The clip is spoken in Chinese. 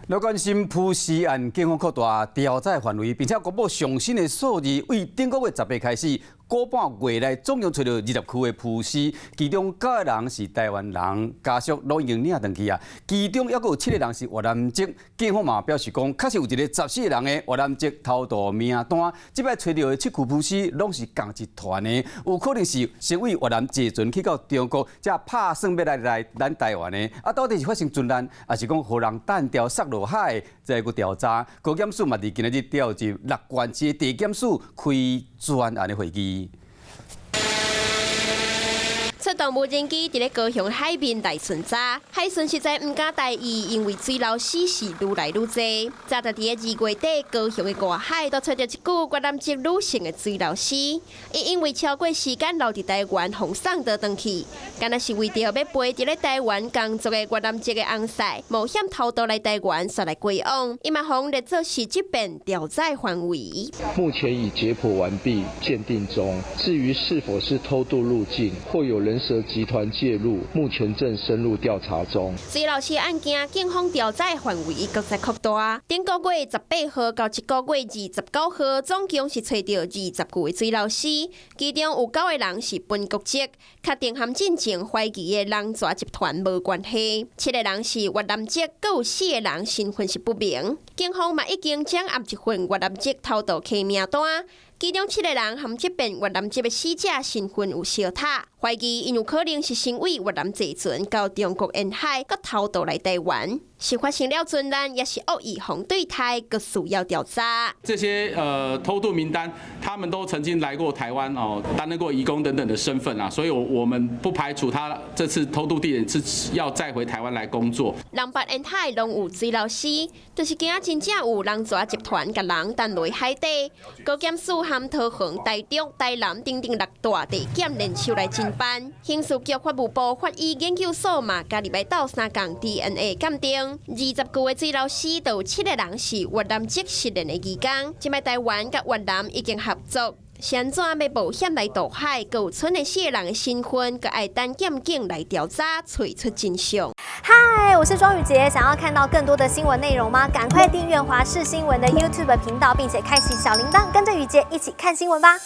来关心浮尸案，警方扩大调查范围，并且公布上新的数字，为顶个月18开始，个半月内总共找到20区的浮尸，其中9个人是台湾人，家属都已经领登去啊。其中还有7个人是越南籍，警方嘛表示讲，确实有一个14个人的越南籍偷渡名单，即摆找到的7具浮尸拢是同一团的，有可能是先为越南坐船去到中国，才拍算要来咱台湾的。啊，到底是发生船难，还是讲互人弹掉塞落海？再个调查，高检署嘛伫今日调集6县市地检署开专案的会议。出动无人机伫咧高雄海面来巡查，海巡实在唔敢大意，因为水流死是愈来愈多。早在伫咧2月底，高雄的外海都找到一具越南籍女性的水流死，伊因为超过时间留伫台湾，互送倒转去，敢若是为着要陪伫咧台湾工作的越南籍的翁婿，冒险偷渡来台湾，煞来归往，伊嘛互列做是这边调查范围。目前已解剖完毕，鉴定中。至于是否是偷渡入境，或有人蛇集团介入，目前正深入调查中。水流死案件，警方调查范围搁再扩大。顶个月18号到这个月29号，总共是找到20具的水流死，其中有9个人是本国籍，确定和进前怀疑的人蛇集团无关系。7个人是越南籍，搁有4个人身份是不明。警方嘛已经掌握一份越南籍偷渡客名单。其中7个人和这边越南籍的死者身份有相塔，怀疑因有可能是先为越南坐船到中国沿海，搁偷渡来台湾。是发生了船难，也是恶意红对台，搁需要调查。这些偷渡名单，他们都曾经来过台湾哦，担任过移工等等的身份啊，所以我们不排除他这次偷渡地点是要再回台湾来工作。南北沿海拢有水流死，就是惊真正有人蛇集团甲人弹落海底。高检署和桃园、台中、台南等6大地检联手来侦办。刑事局法务部法医研究所嘛，加入来到3项 DNA 鉴定。20具的水流死，都有7个人是越南籍失联的移工。即摆台湾甲越南已经合作，是安怎要冒险来渡海？搁有剩的4个人的身份，搁爱等检警来调查，找出真相。嗨，我是庄宇杰，想要看到更多的新闻内容吗？赶快订阅华视新闻的 YouTube 频道，并且开启小铃铛，跟着宇杰一起看新闻吧。